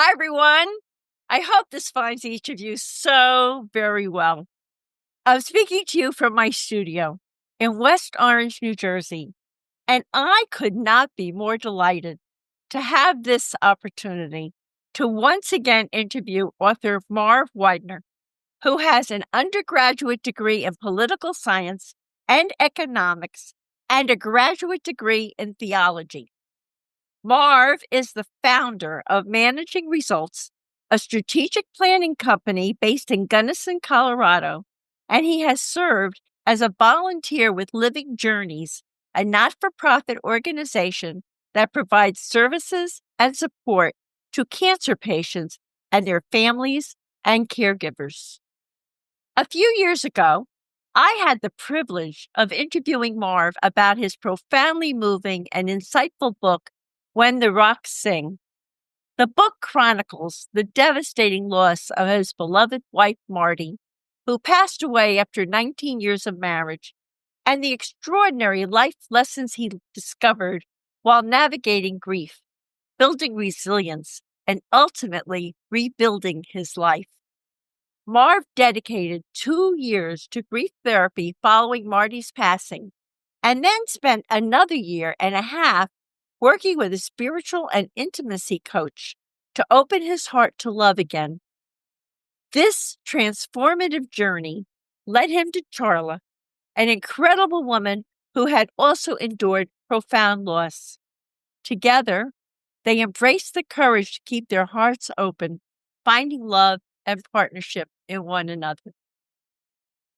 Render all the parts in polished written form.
Hi, everyone. I hope this finds each of you so very well. I'm speaking to you from my studio in West Orange, New Jersey, and I could not be more delighted to have this opportunity to once again interview author Marv Weidner, who has an undergraduate degree in political science and economics and a graduate degree in theology. Marv is the founder of Managing Results, a strategic planning company based in Gunnison, Colorado, and he has served as a volunteer with Living Journeys, a not-for-profit organization that provides services and support to cancer patients and their families and caregivers. A few years ago, I had the privilege of interviewing Marv about his profoundly moving and insightful book, When the Rocks Sing. The book chronicles the devastating loss of his beloved wife, Marty, who passed away after 19 years of marriage, and the extraordinary life lessons he discovered while navigating grief, building resilience, and ultimately rebuilding his life. Marv dedicated 2 years to grief therapy following Marty's passing, and then spent another year and a half working with a spiritual and intimacy coach to open his heart to love again. This transformative journey led him to Charla, an incredible woman who had also endured profound loss. Together, they embraced the courage to keep their hearts open, finding love and partnership in one another.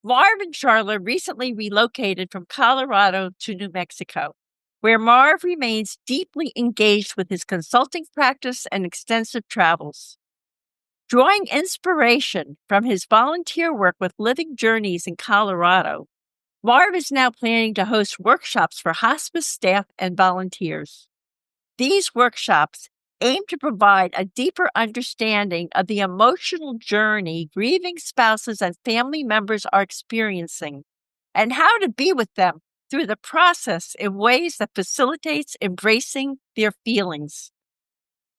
Marv and Charla recently relocated from Colorado to New Mexico, where Marv remains deeply engaged with his consulting practice and extensive travels. Drawing inspiration from his volunteer work with Living Journeys in Colorado, Marv is now planning to host workshops for hospice staff and volunteers. These workshops aim to provide a deeper understanding of the emotional journey grieving spouses and family members are experiencing, and how to be with them through the process in ways that facilitates embracing their feelings.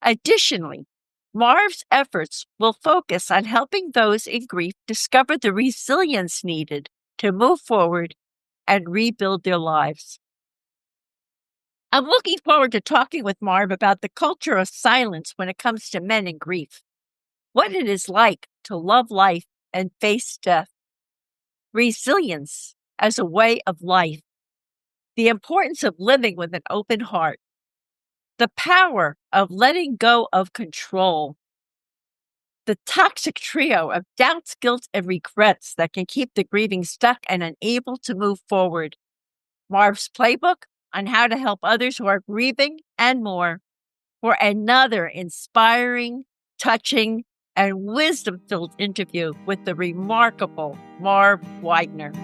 Additionally, Marv's efforts will focus on helping those in grief discover the resilience needed to move forward and rebuild their lives. I'm looking forward to talking with Marv about the culture of silence when it comes to men in grief, what it is like to love life and face death, resilience as a way of life, the importance of living with an open heart, the power of letting go of control, the toxic trio of doubts, guilt, and regrets that can keep the grieving stuck and unable to move forward, Marv's playbook on how to help others who are grieving, and more, for another inspiring, touching, and wisdom-filled interview with the remarkable Marv Weidner.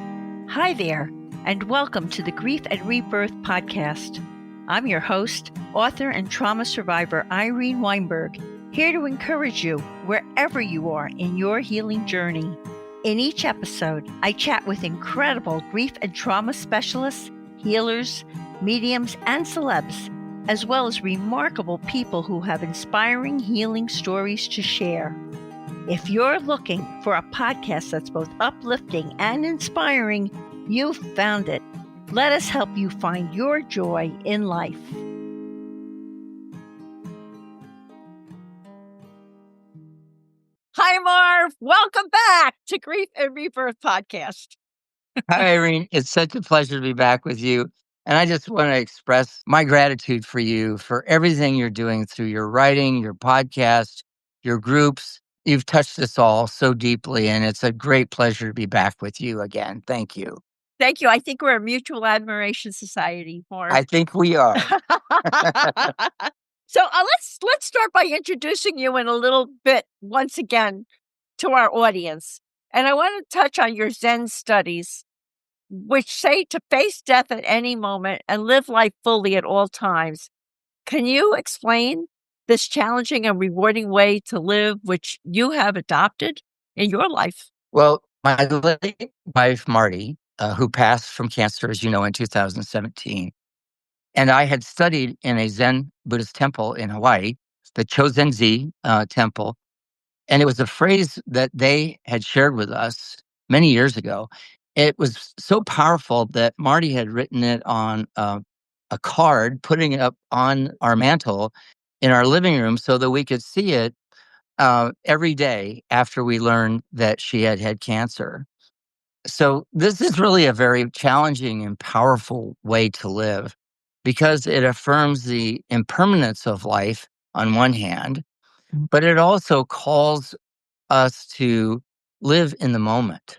Hi there, and welcome to the Grief and Rebirth podcast. I'm your host, author and trauma survivor Irene Weinberg, here to encourage you wherever you are in your healing journey. In each episode, I chat with incredible grief and trauma specialists, healers, mediums, and celebs, as well as remarkable people who have inspiring healing stories to share. If you're looking for a podcast that's both uplifting and inspiring, you've found it. Let us help you find your joy in life. Hi, Marv. Welcome back to Grief and Rebirth podcast. Hi, Irene. It's such a pleasure to be back with you. And I just want to express my gratitude for you for everything you're doing through your writing, your podcast, your groups. You've touched us all so deeply, and it's a great pleasure to be back with you again. Thank you. Thank you. I think we're a mutual admiration society, Marv. I think we are. So let's start by introducing you in a little bit once again to our audience. And I want to touch on your Zen studies, which say to face death at any moment and live life fully at all times. Can you explain this challenging and rewarding way to live, which you have adopted in your life? Well, my late wife, Marty, who passed from cancer, as you know, in 2017, and I had studied in a Zen Buddhist temple in Hawaii. the Chosenzi temple. And it was a phrase that they had shared with us many years ago. It was so powerful that Marty had written it on a card, putting it up on our mantle in our living room so that we could see it every day after we learned that she had had cancer. So, this is really a very challenging and powerful way to live because it affirms the impermanence of life on one hand, but it also calls us to live in the moment,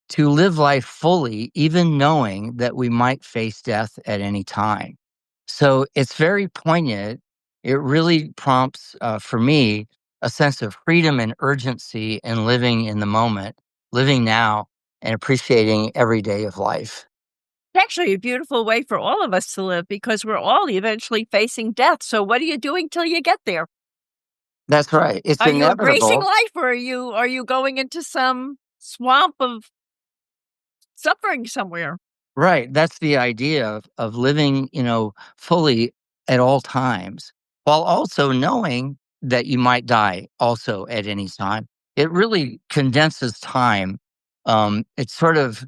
to live life fully, even knowing that we might face death at any time. So it's very poignant. It really prompts, for me, a sense of freedom and urgency in living in the moment, living now, and appreciating every day of life. It's actually a beautiful way for all of us to live because we're all eventually facing death. So what are you doing till you get there? That's right. It's Are you embracing inevitable. life or are you going into some swamp of suffering somewhere? Right, that's the idea of living, fully at all times, while also knowing that you might die also at any time. It really condenses time. It sort of,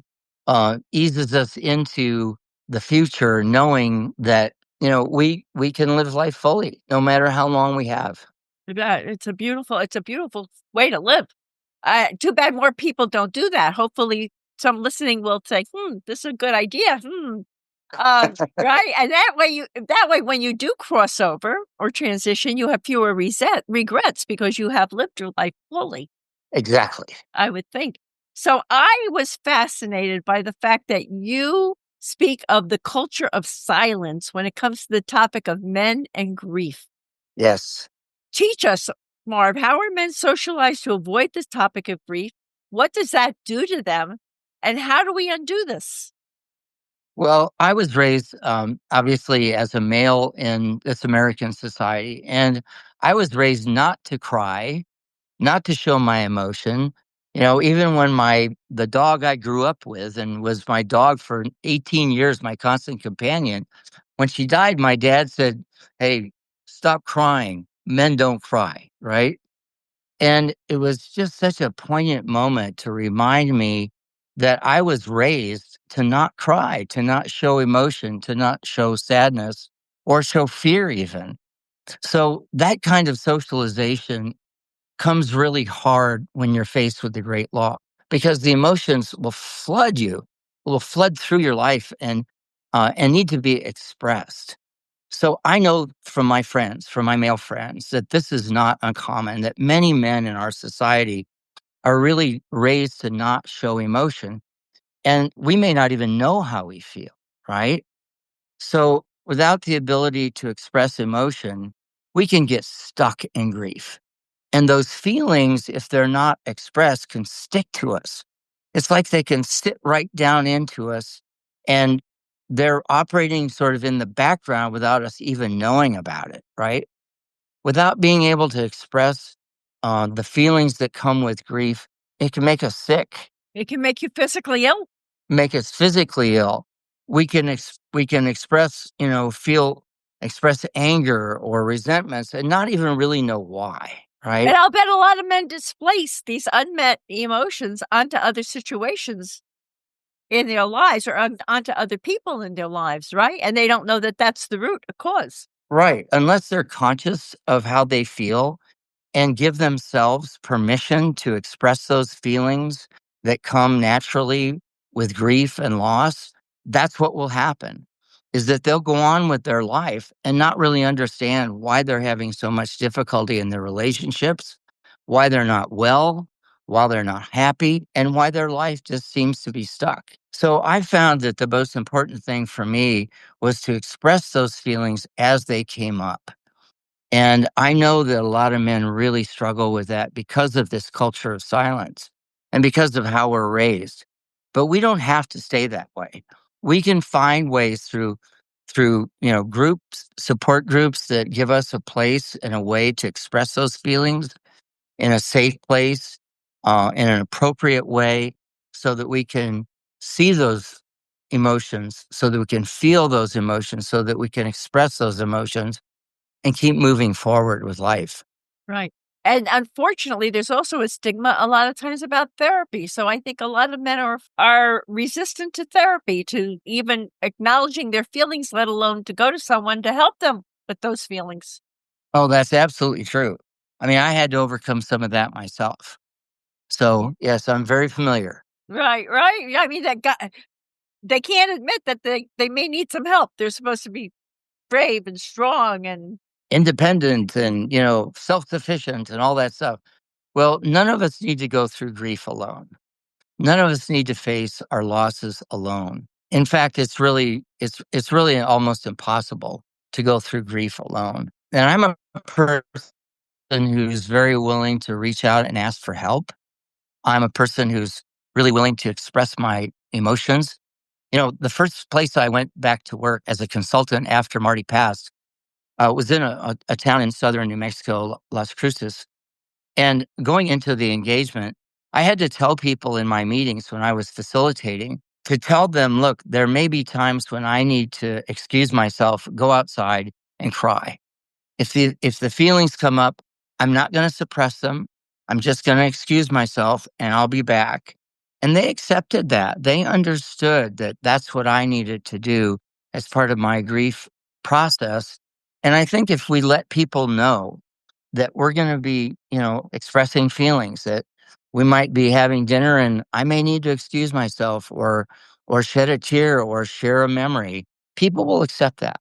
eases us into the future knowing that, we can live life fully no matter how long we have. Yeah, it's a beautiful way to live. Too bad more people don't do that. Hopefully, some listening will say, this is a good idea. Right? And that way, when you do cross over or transition, you have fewer regrets because you have lived your life fully, Exactly. I would think. So I was fascinated by the fact that you speak of the culture of silence when it comes to the topic of men and grief. Yes. Teach us, Marv, how are men socialized to avoid this topic of grief? What does that do to them? And how do we undo this? Well, I was raised, obviously, as a male in this American society, and I was raised not to cry, not to show my emotion. Even when the dog I grew up with and was my dog for 18 years, my constant companion, when she died, my dad said, "Hey, stop crying. Men don't cry," right? And it was just such a poignant moment to remind me that I was raised to not cry, to not show emotion, to not show sadness or show fear, even. So that kind of socialization comes really hard when you're faced with the great law because the emotions will flood you, will flood through your life and need to be expressed. So I know from my friends, from my male friends, that this is not uncommon, that many men in our society are really raised to not show emotion. And we may not even know how we feel, right? So without the ability to express emotion, we can get stuck in grief. And those feelings, if they're not expressed, can stick to us. It's like they can sit right down into us and they're operating sort of in the background without us even knowing about it, right? Without being able to express the feelings that come with grief, it can make us sick, It can make you physically ill. make us physically ill. We can express, express anger or resentments and not even really know why, And right? I'll bet a lot of men displace these unmet emotions onto other situations in their lives or onto other people in their lives, right? And they don't know that that's the root cause. Right. Unless they're conscious of how they feel and give themselves permission to express those feelings that come naturally with grief and loss, that's what will happen. Is that they'll go on with their life and not really understand why they're having so much difficulty in their relationships, why they're not well, why they're not happy, and why their life just seems to be stuck. So I found that the most important thing for me was to express those feelings as they came up. And I know that a lot of men really struggle with that because of this culture of silence and because of how we're raised. But we don't have to stay that way. We can find ways through groups, support groups that give us a place and a way to express those feelings in a safe place, in an appropriate way, so that we can see those emotions, so that we can feel those emotions, so that we can express those emotions and keep moving forward with life. Right. And unfortunately, there's also a stigma a lot of times about therapy. So I think a lot of men are resistant to therapy, to even acknowledging their feelings, let alone to go to someone to help them with those feelings. Oh, that's absolutely true. I mean, I had to overcome some of that myself. So, yes, I'm very familiar. Right, right. Yeah, I mean, that guy, they can't admit that they may need some help. They're supposed to be brave and strong and Independent and, self-sufficient and all that stuff. Well, none of us need to go through grief alone. None of us need to face our losses alone. In fact, it's really almost impossible to go through grief alone. And I'm a person who's very willing to reach out and ask for help. I'm a person who's really willing to express my emotions. The first place I went back to work as a consultant after Marty passed was in a town in southern New Mexico, Las Cruces. And going into the engagement, I had to tell people in my meetings when I was facilitating to tell them, look, there may be times when I need to excuse myself, go outside and cry. If the feelings come up, I'm not going to suppress them. I'm just going to excuse myself and I'll be back. And they accepted that. They understood that that's what I needed to do as part of my grief process. And I think if we let people know that we're going to be, expressing feelings, that we might be having dinner and I may need to excuse myself or shed a tear or share a memory, people will accept that.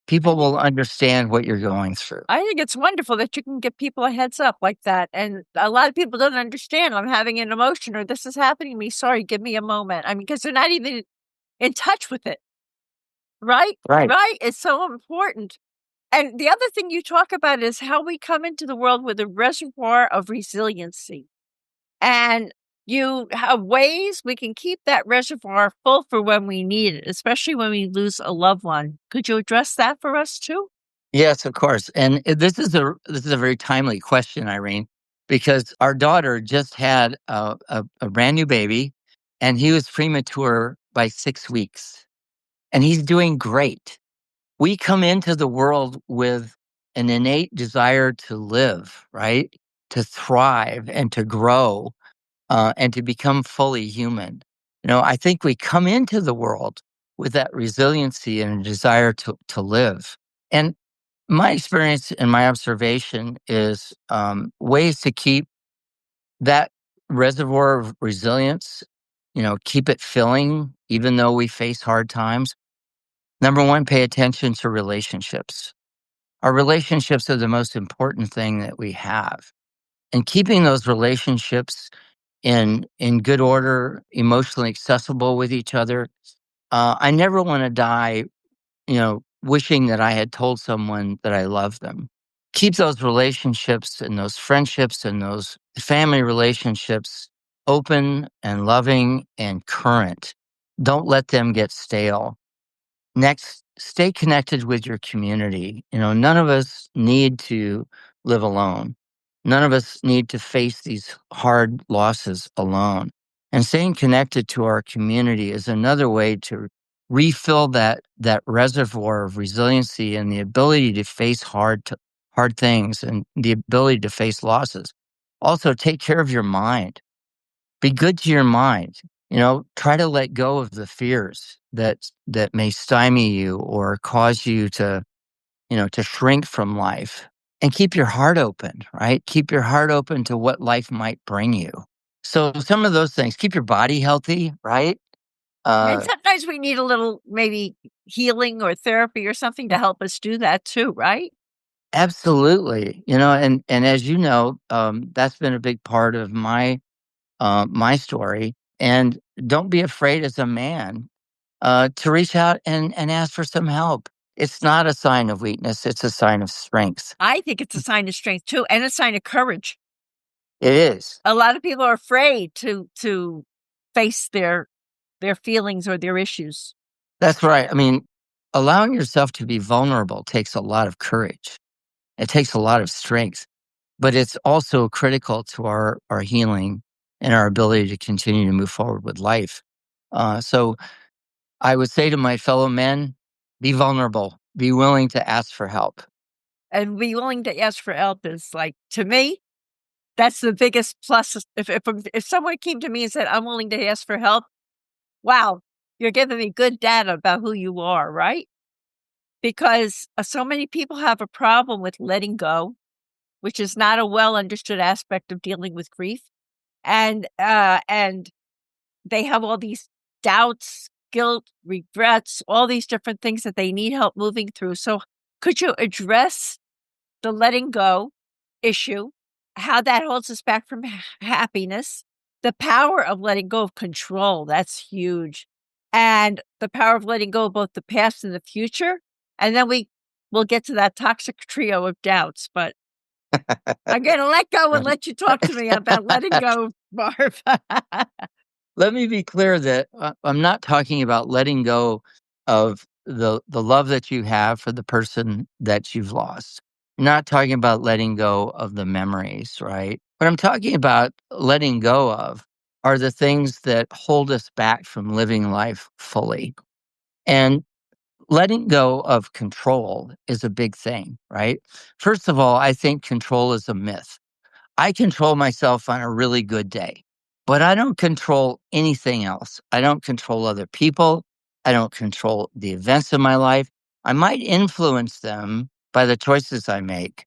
People will understand what you're going through. I think it's wonderful that you can give people a heads up like that. And a lot of people don't understand, I'm having an emotion or this is happening to me. Sorry, give me a moment. I mean, because they're not even in touch with it. Right? Right. Right. It's so important. And the other thing you talk about is how we come into the world with a reservoir of resiliency. And you have ways we can keep that reservoir full for when we need it, especially when we lose a loved one. Could you address that for us too? Yes, of course. And this is a very timely question, Irene, because our daughter just had a brand new baby, and he was premature by 6 weeks, and he's doing great. We come into the world with an innate desire to live, right? To thrive and to grow, and to become fully human. I think we come into the world with that resiliency and a desire to live. And my experience and my observation is ways to keep that reservoir of resilience, keep it filling, even though we face hard times. Number one, pay attention to relationships. Our relationships are the most important thing that we have. And keeping those relationships in good order, emotionally accessible with each other. I never want to die, wishing that I had told someone that I love them. Keep those relationships and those friendships and those family relationships open and loving and current. Don't let them get stale. Next, stay connected with your community. None of us need to live alone. None of us need to face these hard losses alone. And staying connected to our community is another way to refill that reservoir of resiliency and the ability to face hard things and the ability to face losses. Also, take care of your mind. Be good to your mind. Try to let go of the fears that may stymie you or cause you to shrink from life, and keep your heart open, right? Keep your heart open to what life might bring you. So some of those things, keep your body healthy, right? And Uh, sometimes we need a little maybe healing or therapy or something to help us do that too, right? Absolutely. And as you know, that's been a big part of my story. And don't be afraid as a man to reach out and ask for some help. It's not a sign of weakness, it's a sign of strength. I think it's a sign of strength too, and a sign of courage. It is. A lot of people are afraid to face their feelings or their issues. That's right. I mean, allowing yourself to be vulnerable takes a lot of courage. It takes a lot of strength, but it's also critical to our healing and our ability to continue to move forward with life. So I would say to my fellow men, be vulnerable, be willing to ask for help. and be willing to ask for help is like, to me, that's the biggest plus. If someone came to me and said, "I'm willing to ask for help," wow, you're giving me good data about who you are, right? Because, so many people have a problem with letting go, which is not a well understood aspect of dealing with grief, and they have all these doubts, guilt, regrets, all these different things that they need help moving through. So, could you address the letting go issue, how that holds us back from happiness, the power of letting go of control, that's huge, and the power of letting go of both the past and the future, and then we'll get to that toxic trio of doubts, but I'm gonna let go and let you talk to me about letting go, Marv. Let me be clear that I'm not talking about letting go of the love that you have for the person that you've lost. I'm not talking about letting go of the memories, right? What I'm talking about letting go of are the things that hold us back from living life fully. And letting go of control is a big thing, right? First of all, I think control is a myth. I control myself on a really good day, but I don't control anything else. I don't control other people. I don't control the events of my life. I might influence them by the choices I make,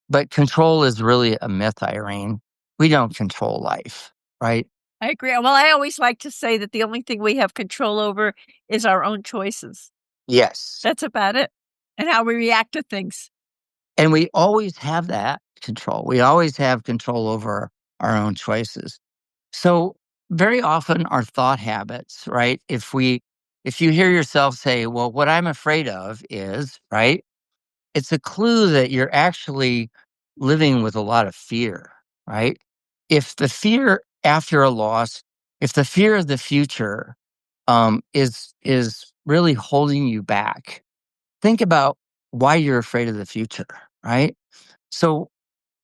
but control is really a myth, Irene. We don't control life, right? I agree. Well, I always like to say that the only thing we have control over is our own choices. Yes. That's about it, and how we react to things. And we always have that control. We always have control over our own choices. So very often our thought habits, right? If you hear yourself say, well, what I'm afraid of is, right? It's a clue that you're actually living with a lot of fear, right? If the fear after a loss, if the fear of the future is really holding you back, think about why you're afraid of the future, right? So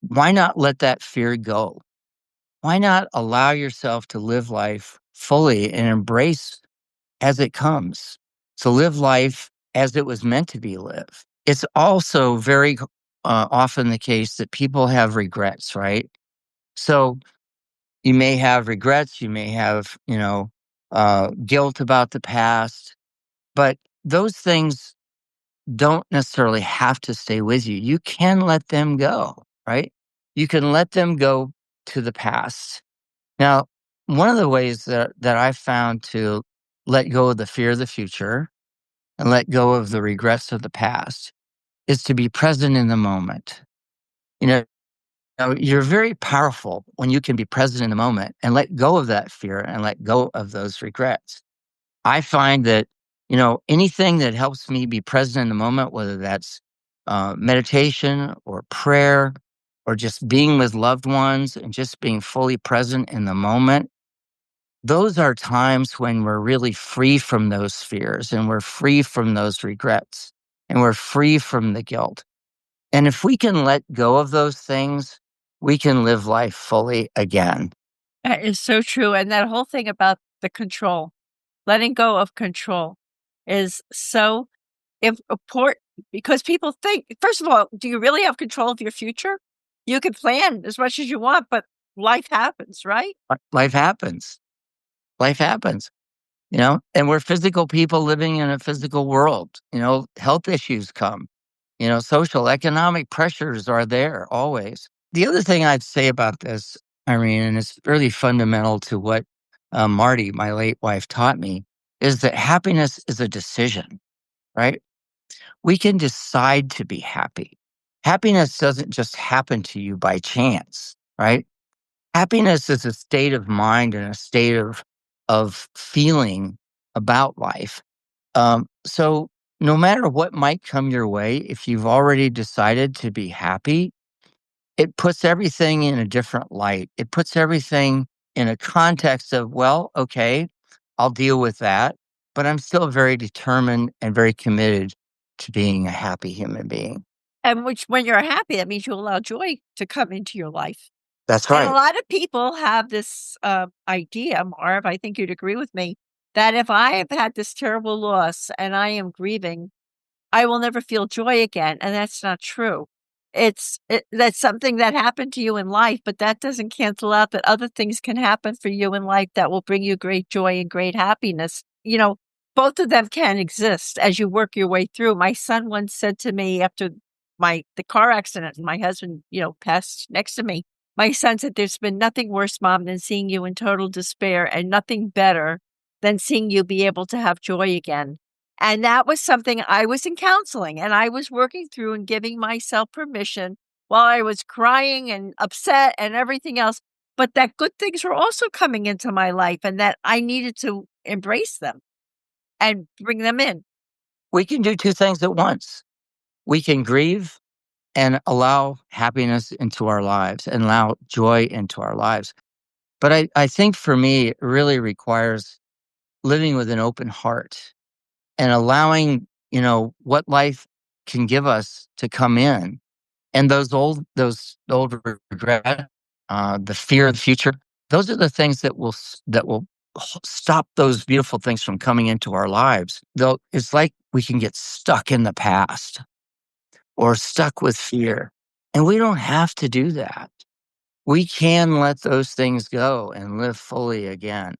why not let that fear go? Why not allow yourself to live life fully and embrace as it comes? So live life as it was meant to be lived. It's also very often the case that people have regrets, right? So you may have regrets, you may have, guilt about the past, but those things don't necessarily have to stay with you. You can let them go, right? You can let them go to the past. Now, one of the ways that I found to let go of the fear of the future and let go of the regrets of the past is to be present in the moment. You know, you're very powerful when you can be present in the moment and let go of that fear and let go of those regrets. I find that, anything that helps me be present in the moment, whether that's meditation or prayer or just being with loved ones and just being fully present in the moment, those are times when we're really free from those fears and we're free from those regrets and we're free from the guilt. And if we can let go of those things, we can live life fully again. That is so true, and that whole thing about the control, letting go of control is so important because people think first of all, do you really have control of your future? You can plan as much as you want, but life happens, right? Life happens. Life happens. And we're physical people living in a physical world. Health issues come. Social, economic pressures are there always. The other thing I'd say about this, Irene, and it's really fundamental to what Marty, my late wife, taught me, is that happiness is a decision, right? We can decide to be happy. Happiness doesn't just happen to you by chance, right? Happiness is a state of mind and a state of feeling about life. So no matter what might come your way, if you've already decided to be happy, it puts everything in a different light. It puts everything in a context of, well, okay, I'll deal with that, but I'm still very determined and very committed to being a happy human being. And which when you're happy, that means you allow joy to come into your life. That's And a right. lot of people have this, idea, Marv, I think you'd agree with me, that if I have had this terrible loss and I am grieving, I will never feel joy again, and that's not true. that's something that happened to you in life, but that doesn't cancel out that other things can happen for you in life that will bring you great joy and great happiness. Both of them can exist as you work your way through. My son once said to me after the car accident, and my husband, passed next to me. My son said, "There's been nothing worse, Mom, than seeing you in total despair, and nothing better than seeing you be able to have joy again." And that was something I was in counseling, and I was working through and giving myself permission while I was crying and upset and everything else, but that good things were also coming into my life and that I needed to embrace them and bring them in. We can do two things at once. We can grieve and allow happiness into our lives and allow joy into our lives. But I think for me, it really requires living with an open heart and allowing, what life can give us to come in. And those old regret, the fear of the future, those are the things that will stop those beautiful things from coming into our lives. Though it's like we can get stuck in the past or stuck with fear, and we don't have to do that. We can let those things go and live fully again.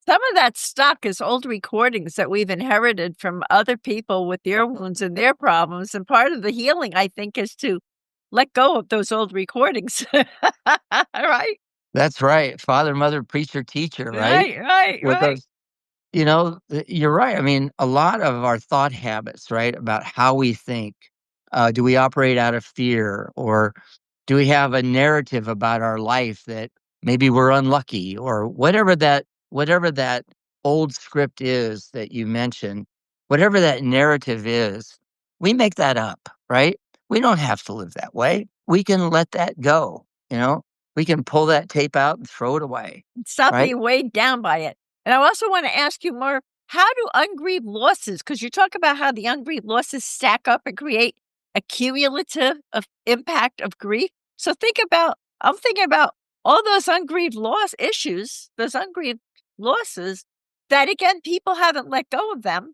Some of that stuck is old recordings that we've inherited from other people with their wounds and their problems, and part of the healing, I think, is to let go of those old recordings. Right? That's right. Father, mother, preacher, teacher, right? Right, right, With right. those you're right. I mean, a lot of our thought habits, right, about how we think, do we operate out of fear, or do we have a narrative about our life that maybe we're unlucky, or whatever that old script is that you mentioned, whatever that narrative is, we make that up, right? We don't have to live that way. We can let that go, you know? We can pull that tape out and throw it away, Stop right? being weighed down by it. And I also wanna ask you more, how do ungrieved losses, because you talk about how the ungrieved losses stack up and create a cumulative of impact of grief. So I'm thinking about all those ungrieved loss issues, those ungrieved losses that, again, people haven't let go of them,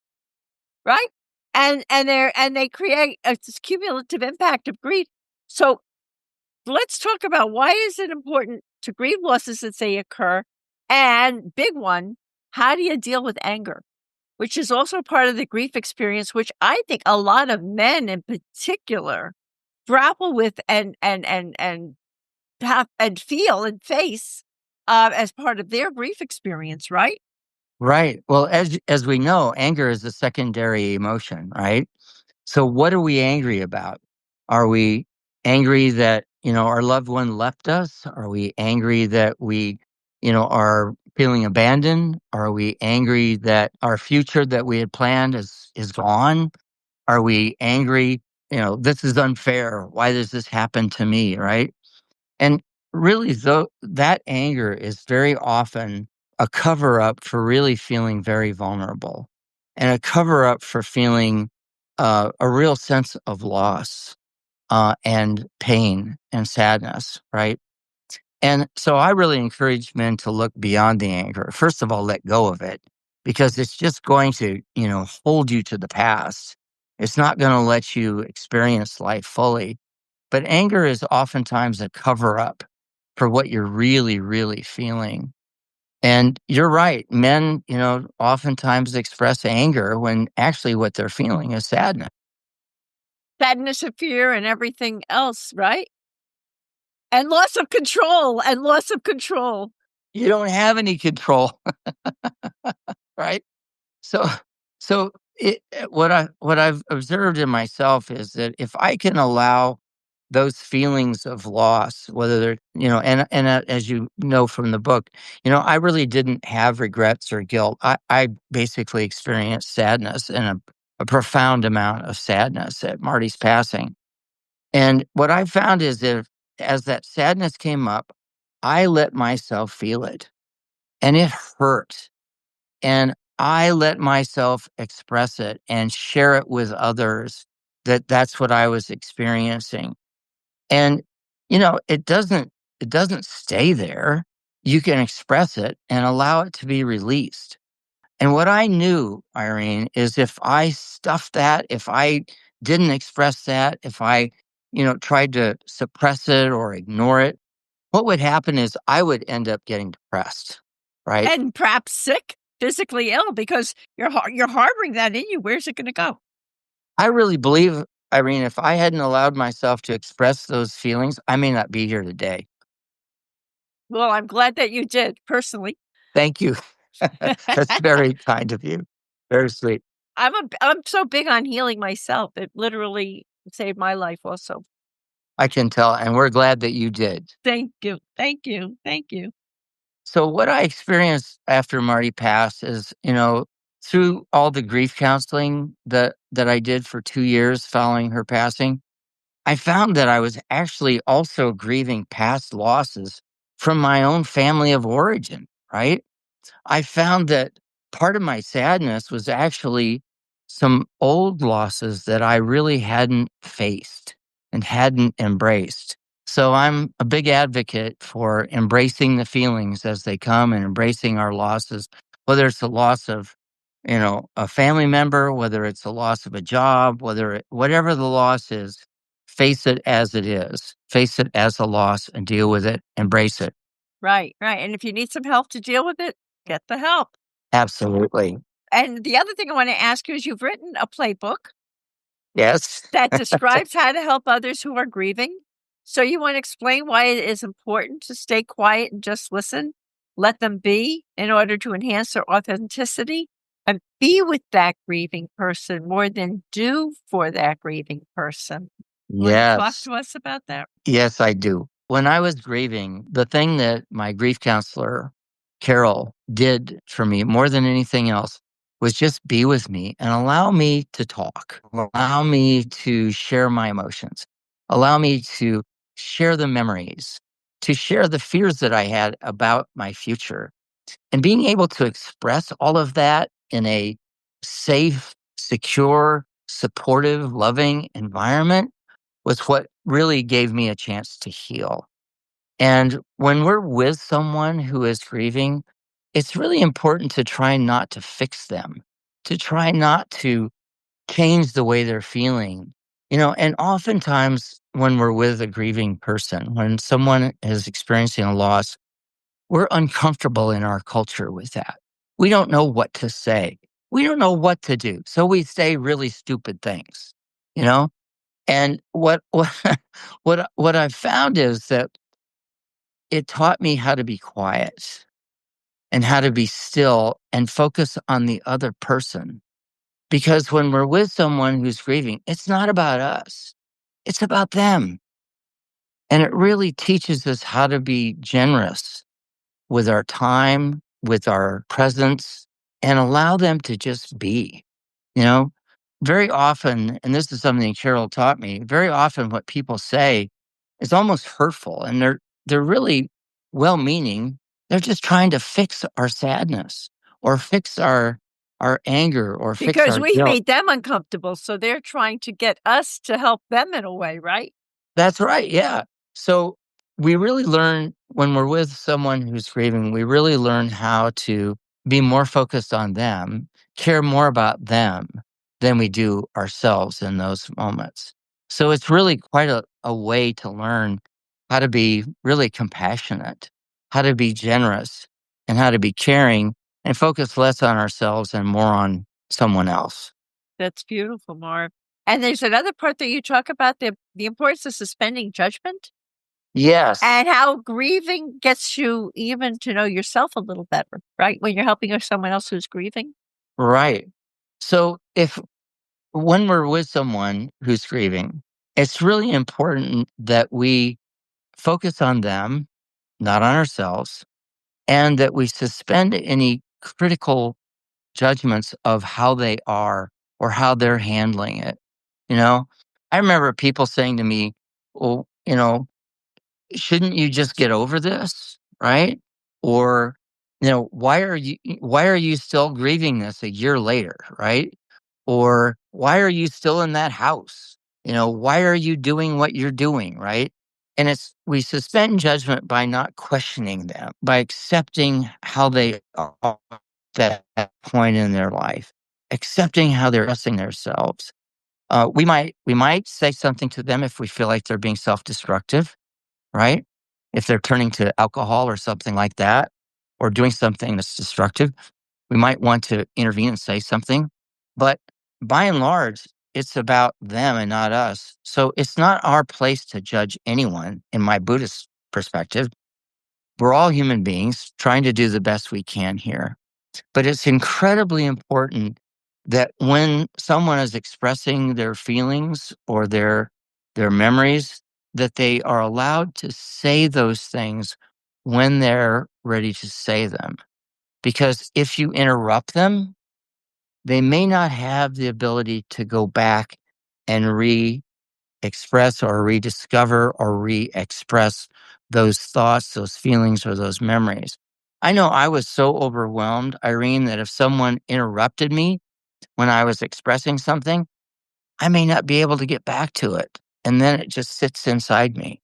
right? And they create a this cumulative impact of grief. So let's talk about, why is it important to grieve losses as they occur? And big one, how do you deal with anger? Which is also part of the grief experience, which I think a lot of men in particular grapple with and have and feel and face as part of their grief experience, right? Right. Well, as we know, anger is a secondary emotion, right? So what are we angry about? Are we angry that, our loved one left us? Are we angry that we, are feeling abandoned? Are we angry that our future that we had planned is gone? Are we angry, this is unfair. Why does this happen to me, right? And really, though, that anger is very often a cover up for really feeling very vulnerable, and a cover up for feeling a real sense of loss, and pain and sadness, right? And so I really encourage men to look beyond the anger. First of all, let go of it, because it's just going to, hold you to the past. It's not going to let you experience life fully. But anger is oftentimes a cover up for what you're really, really feeling. And you're right. Men, oftentimes express anger when actually what they're feeling is sadness. Sadness of fear and everything else, right? And loss of control. You don't have any control, right? So, what I've observed in myself is that if I can allow those feelings of loss, whether they're, as you know from the book, I really didn't have regrets or guilt. I basically experienced sadness, and a profound amount of sadness at Marty's passing. And what I found is, if as that sadness came up, I let myself feel it, and it hurt, and I let myself express it and share it with others, that that's what I was experiencing. And, it doesn't stay there. You can express it and allow it to be released. And what I knew, Irene, is if I stuffed that, if I didn't express that, if I tried to suppress it or ignore it, what would happen is I would end up getting depressed, right? And perhaps sick, physically ill, because you're harboring that in you. Where's it gonna go? I really believe, Irene, if I hadn't allowed myself to express those feelings, I may not be here today. Well, I'm glad that you did, personally. Thank you. That's very kind of you. Very sweet. I'm so big on healing myself. It literally saved my life also. I can tell, and we're glad that you did. Thank you. Thank you. Thank you. So what I experienced after Marty passed is, through all the grief counseling that I did for 2 years following her passing, I found that I was actually also grieving past losses from my own family of origin, right? I found that part of my sadness was actually some old losses that I really hadn't faced and hadn't embraced. So I'm a big advocate for embracing the feelings as they come and embracing our losses, whether it's the loss of, a family member, whether it's the loss of a job, whatever the loss is, face it as it is. Face it as a loss and deal with it, embrace it. Right, right. And if you need some help to deal with it, get the help. Absolutely. And the other thing I want to ask you is you've written a playbook Yes. that describes how to help others who are grieving. So you want to explain why it is important to stay quiet and just listen, let them be in order to enhance their authenticity and be with that grieving person more than do for that grieving person. Want to talk Yes. to us about that? Yes, I do. When I was grieving, the thing that my grief counselor, Carol, did for me more than anything else was just be with me and allow me to talk, allow me to share my emotions, allow me to share the memories, to share the fears that I had about my future. And being able to express all of that in a safe, secure, supportive, loving environment was what really gave me a chance to heal. And when we're with someone who is grieving, it's really important to try not to fix them, to try not to change the way they're feeling. And oftentimes when we're with a grieving person, when someone is experiencing a loss, we're uncomfortable in our culture with that. We don't know what to say. We don't know what to do. So we say really stupid things, you know? And what what I've found is that it taught me how to be quiet and how to be still and focus on the other person. Because when we're with someone who's grieving, it's not about us. It's about them. And it really teaches us how to be generous with our time, with our presence, and allow them to just be. You know, very often, and this is something Carol taught me, very often what people say is almost hurtful and they're really well meaning. They're just trying to fix our sadness or fix our anger or fix Because our we've guilt. made them uncomfortable, so they're trying to get us to help them in a way, right? That's right, yeah. So, we really learn when we're with someone who's grieving, we really learn how to be more focused on them, care more about them than we do ourselves in those moments. So, it's really quite a way to learn how to be really compassionate, how to be generous, and how to be caring, and focus less on ourselves and more on someone else. That's beautiful, Marv. And there's another part that you talk about the importance of suspending judgment Yes. and how grieving gets you even to know yourself a little better, right? When you're helping someone else who's grieving. Right. So if when we're with someone who's grieving, it's really important that we focus on them, not on ourselves, and that we suspend any critical judgments of how they are or how they're handling it. You know, I remember people saying to me, well, shouldn't you just get over this, right? Or, why are you still grieving this a year later, right? Or why are you still in that house? Why are you doing what you're doing, right? And it's we suspend judgment by not questioning them, by accepting how they are at that point in their life, accepting how they're expressing themselves, We might say something to them if we feel like they're being self-destructive, right? If they're turning to alcohol or something like that, or doing something that's destructive, we might want to intervene and say something. But by and large, it's about them and not us. So it's not our place to judge anyone in my Buddhist perspective. We're all human beings trying to do the best we can here. But it's incredibly important that when someone is expressing their feelings or their memories, that they are allowed to say those things when they're ready to say them. Because if you interrupt them, they may not have the ability to go back and re-express or rediscover or re-express those thoughts, those feelings, or those memories. I know I was so overwhelmed, Irene, that if someone interrupted me when I was expressing something, I may not be able to get back to it. And then it just sits inside me.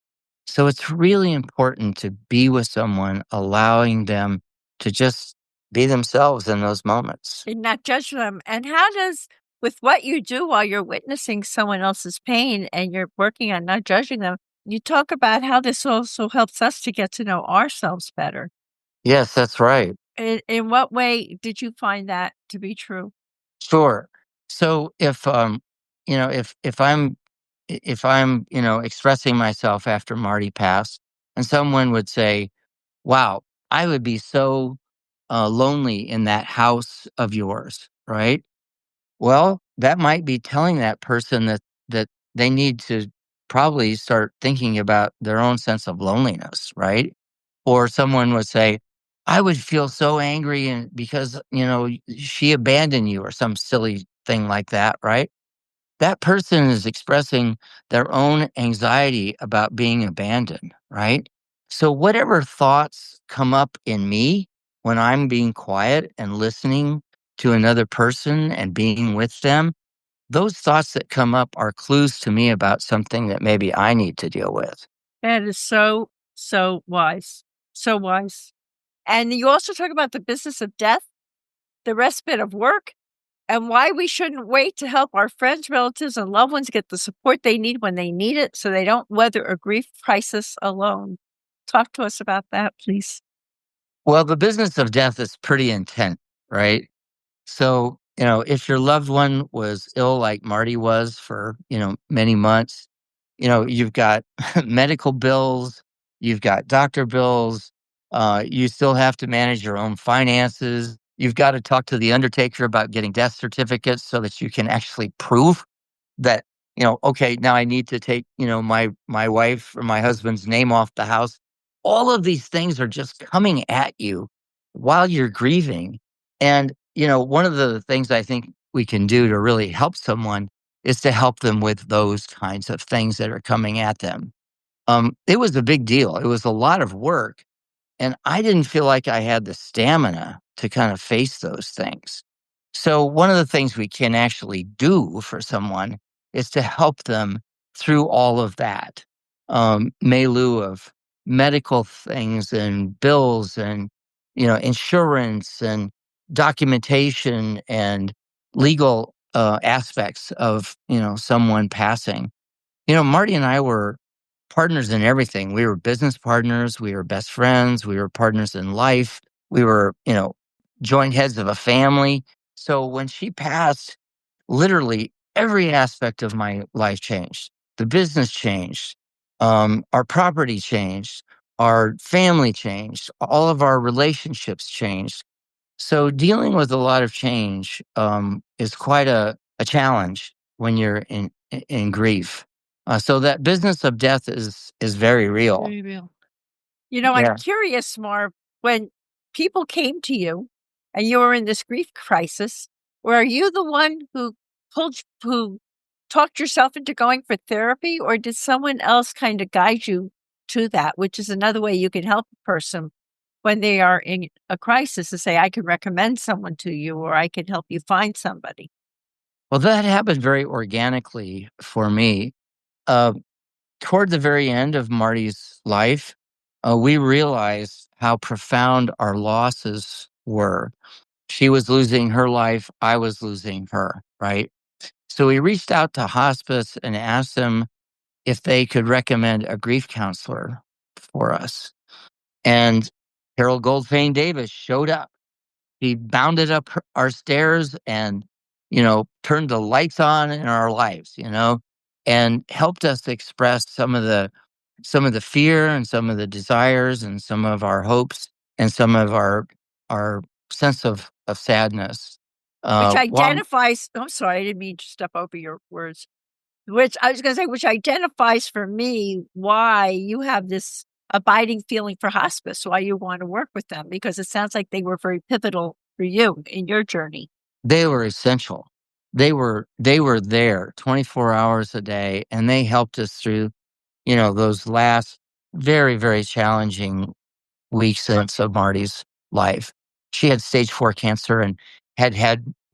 So it's really important to be with someone, allowing them to just be themselves in those moments. And not judge them. And how does, with what you do while you're witnessing someone else's pain and you're working on not judging them, you talk about how this also helps us to get to know ourselves better. Yes, that's right. In what way did you find that to be true? Sure. So if I'm expressing myself after Marty passed, and someone would say, "Wow, I would be so lonely in that house of yours," right? Well, that might be telling that person that they need to probably start thinking about their own sense of loneliness, right? Or someone would say, "I would feel so angry and because, she abandoned you," or some silly thing like that, right? That person is expressing their own anxiety about being abandoned, right? So whatever thoughts come up in me when I'm being quiet and listening to another person and being with them, those thoughts that come up are clues to me about something that maybe I need to deal with. That is so, so wise. So wise. And you also talk about the business of death, the respite of work, and why we shouldn't wait to help our friends, relatives, and loved ones get the support they need when they need it so they don't weather a grief crisis alone. Talk to us about that, please. Well, the business of death is pretty intense, right? So, if your loved one was ill like Marty was for, many months, you've got medical bills, you've got doctor bills, you still have to manage your own finances. You've got to talk to the undertaker about getting death certificates so that you can actually prove that, okay, now I need to take, my wife or my husband's name off the house. All of these things are just coming at you while you're grieving. And, one of the things I think we can do to really help someone is to help them with those kinds of things that are coming at them. It was a big deal. It was a lot of work. And I didn't feel like I had the stamina to kind of face those things. So, one of the things we can actually do for someone is to help them through all of that milieu of medical things and bills and insurance and documentation and legal aspects of someone passing. Marty and I were partners in everything. We were business partners, we were best friends, we were partners in life, we were, joint heads of a family. So when she passed, literally every aspect of my life changed. The business changed, our property changed, our family changed, all of our relationships changed. So dealing with a lot of change is quite a challenge when you're in grief. So that business of death is very real. Very real. I'm Yeah. curious, Marv, when people came to you and you were in this grief crisis, were you the one who talked yourself into going for therapy, or did someone else kind of guide you to that, which is another way you can help a person when they are in a crisis to say, I can recommend someone to you, or I can help you find somebody. Well, that happened very organically for me. Uh, Toward the very end of Marty's life, we realized how profound our losses were. She was losing her life. I was losing her, right? So we reached out to hospice and asked them if they could recommend a grief counselor for us. And Carol Goldfain Davis showed up. He bounded up our stairs and, turned the lights on in our lives, and helped us express some of the fear and some of the desires and some of our hopes and some of our sense of sadness. Which While identifies I'm sorry, I didn't mean to step over your words. Which I was gonna say, which identifies for me why you have this abiding feeling for hospice, why you wanna work with them, because it sounds like they were very pivotal for you in your journey. they were essential. They were there 24 hours a day, and they helped us through, those last very, very challenging weeks of Marty's life. She had stage 4 cancer and had,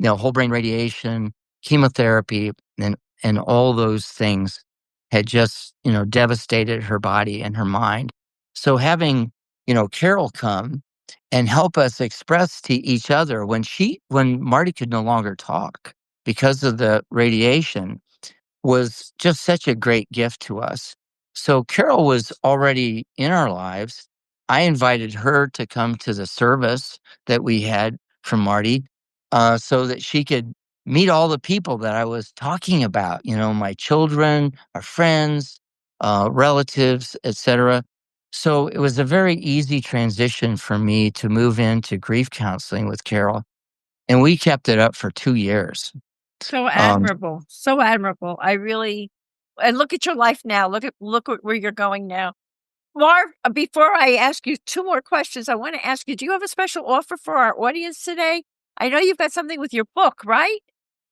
whole brain radiation, chemotherapy, and all those things had just, devastated her body and her mind. So having, Carol come and help us express to each other when Marty could no longer talk because of the radiation was just such a great gift to us. So Carol was already in our lives. I invited her to come to the service that we had from Marty, so that she could meet all the people that I was talking about, my children, our friends, relatives, etc. So it was a very easy transition for me to move into grief counseling with Carol. And we kept it up for 2 years. So Um, admirable, so admirable. I really and look at your life now. Look at where you're going now. Marv, before I ask you 2 more questions, I wanna ask you, do you have a special offer for our audience today? I know you've got something with your book, right?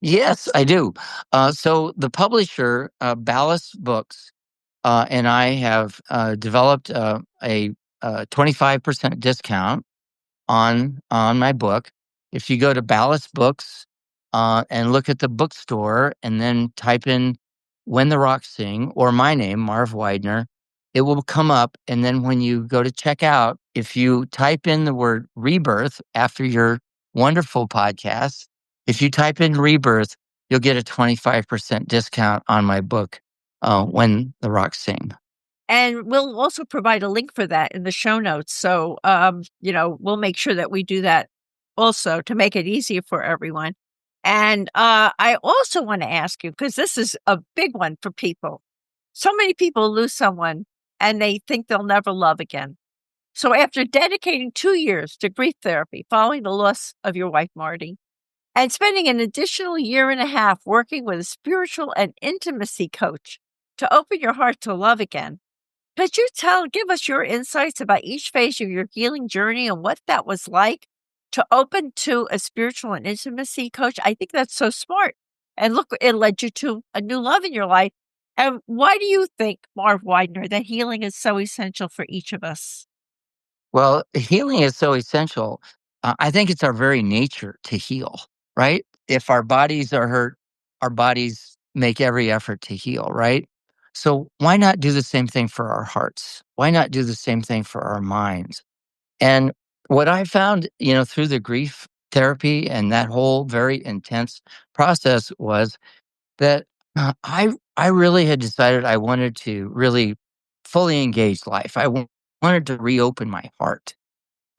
Yes, I do. So the publisher, Ballast Books, and I have developed a 25% discount on my book. If you go to Ballast Books and look at the bookstore and then type in When the Rocks Sing or my name, Marv Weidner, it will come up. And then when you go to check out, if you type in the word rebirth after your wonderful podcast, if you type in rebirth, you'll get a 25% discount on my book, When the Rocks Sing. And we'll also provide a link for that in the show notes. So, we'll make sure that we do that also to make it easier for everyone. And I also want to ask you, because this is a big one for people. So many people lose someone and they think they'll never love again. So, after dedicating 2 years to grief therapy following the loss of your wife, Marty, and spending an additional year and a half working with a spiritual and intimacy coach to open your heart to love again, could you give us your insights about each phase of your healing journey and what that was like to open to a spiritual and intimacy coach? I think that's so smart. And look, it led you to a new love in your life. And why do you think, Marv Weidner, that healing is so essential for each of us? Well, healing is so essential. I think it's our very nature to heal, right? If our bodies are hurt, our bodies make every effort to heal, right? So why not do the same thing for our hearts? Why not do the same thing for our minds? And what I found, through the grief therapy and that whole very intense process was that I really had decided I wanted to really fully engage life. Wanted to reopen my heart.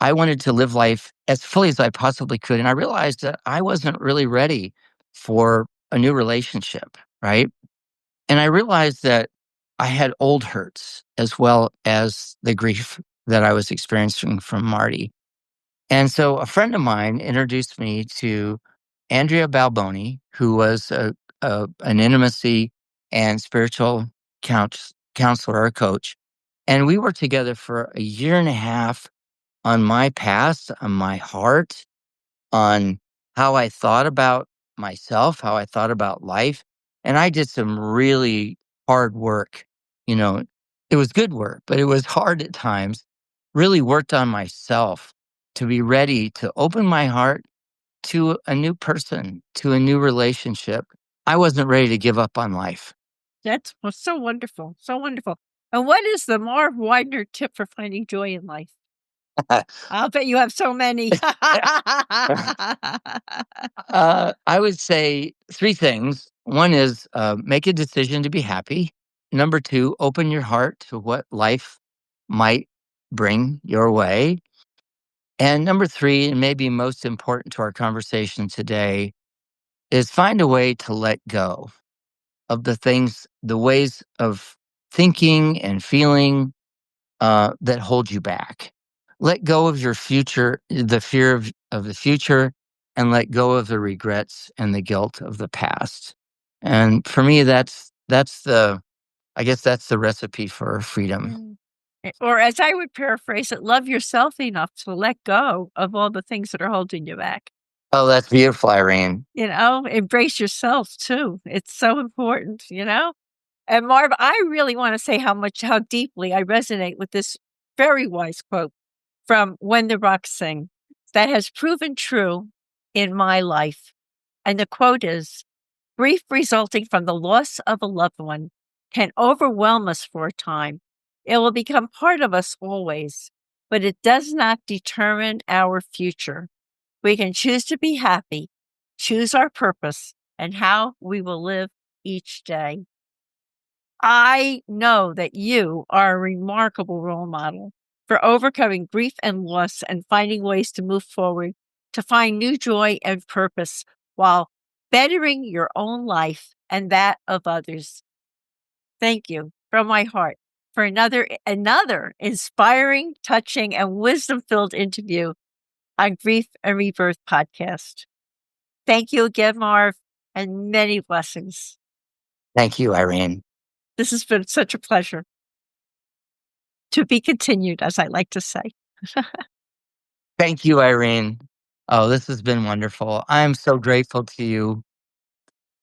I wanted to live life as fully as I possibly could, and I realized that I wasn't really ready for a new relationship, right? And I realized that I had old hurts as well as the grief that I was experiencing from Marty. And so a friend of mine introduced me to Andrea Balboni, who was an intimacy and spiritual counselor or coach. And we were together for a year and a half on my past, on my heart, on how I thought about myself, how I thought about life. And I did some really hard work. You know, it was good work, but it was hard at times. Really worked on myself to be ready to open my heart to a new person, to a new relationship. I wasn't ready to give up on life. That's so wonderful. So wonderful. And what is the Marv Widener tip for finding joy in life? I'll bet you have so many. I would say three things. One is make a decision to be happy. Number two, open your heart to what life might bring your way. And number three, and maybe most important to our conversation today, is find a way to let go of the things, the ways of thinking and feeling that hold you back. Let go of your future, the fear of the future, and let go of the regrets and the guilt of the past. And for me, that's the I guess that's the recipe for freedom. Or as I would paraphrase it, love yourself enough to let go of all the things that are holding you back. Oh, that's beautiful, Irene. Embrace yourself too. It's so important. And Marv, I really want to say how deeply I resonate with this very wise quote from When the Rocks Sing that has proven true in my life. And the quote is, "Grief resulting from the loss of a loved one can overwhelm us for a time. It will become part of us always, but it does not determine our future. We can choose to be happy, choose our purpose, and how we will live each day." I know that you are a remarkable role model for overcoming grief and loss and finding ways to move forward, to find new joy and purpose while bettering your own life and that of others. Thank you from my heart for another inspiring, touching, and wisdom-filled interview on Grief and Rebirth podcast. Thank you again, Marv, and many blessings. Thank you, Irene. This has been such a pleasure. To be continued, as I like to say. Thank you, Irene. Oh, this has been wonderful. I'm so grateful to you.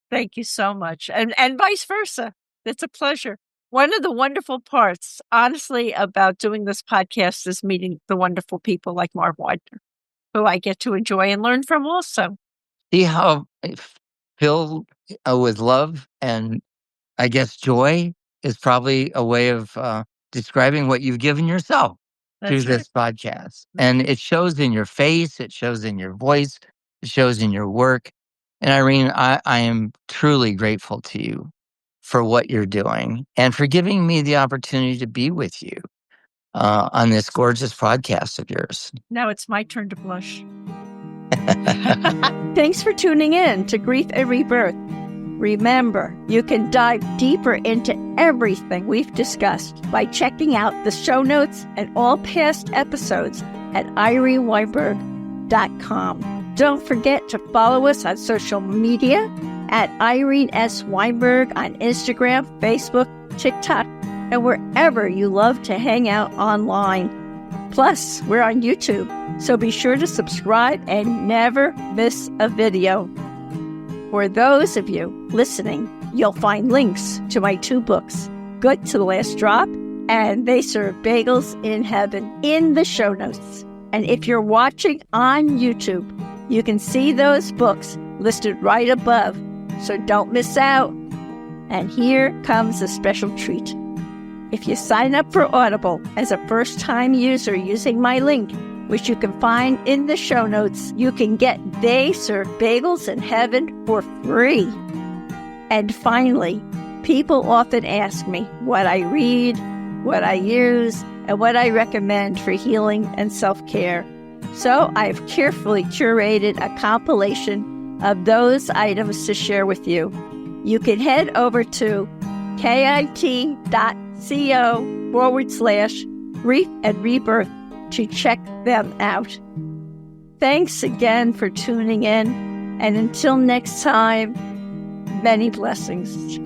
Thank you so much. And vice versa. It's a pleasure. One of the wonderful parts, honestly, about doing this podcast is meeting the wonderful people like Marv Weidner, who I get to enjoy and learn from also. See how filled with love and I guess joy is probably a way of describing what you've given yourself through That's right. this podcast. And it shows in your face, it shows in your voice, it shows in your work. And Irene, I am truly grateful to you for what you're doing and for giving me the opportunity to be with you on this gorgeous podcast of yours. Now it's my turn to blush. Thanks for tuning in to Grief and Rebirth. Remember, you can dive deeper into everything we've discussed by checking out the show notes and all past episodes at ireneweinberg.com. Don't forget to follow us on social media at Irene S. Weinberg on Instagram, Facebook, TikTok, and wherever you love to hang out online. Plus, we're on YouTube, so be sure to subscribe and never miss a video. For those of you listening, you'll find links to my 2 books, Good to the Last Drop and They Serve Bagels in Heaven, in the show notes. And if you're watching on YouTube, you can see those books listed right above, so don't miss out. And here comes a special treat. If you sign up for Audible as a first-time user using my link, which you can find in the show notes, you can get They Serve Bagels in Heaven for free. And finally, people often ask me what I read, what I use, and what I recommend for healing and self-care. So I've carefully curated a compilation of those items to share with you. You can head over to kit.co/Grief and Rebirth to check them out. Thanks again for tuning in, and until next time, many blessings.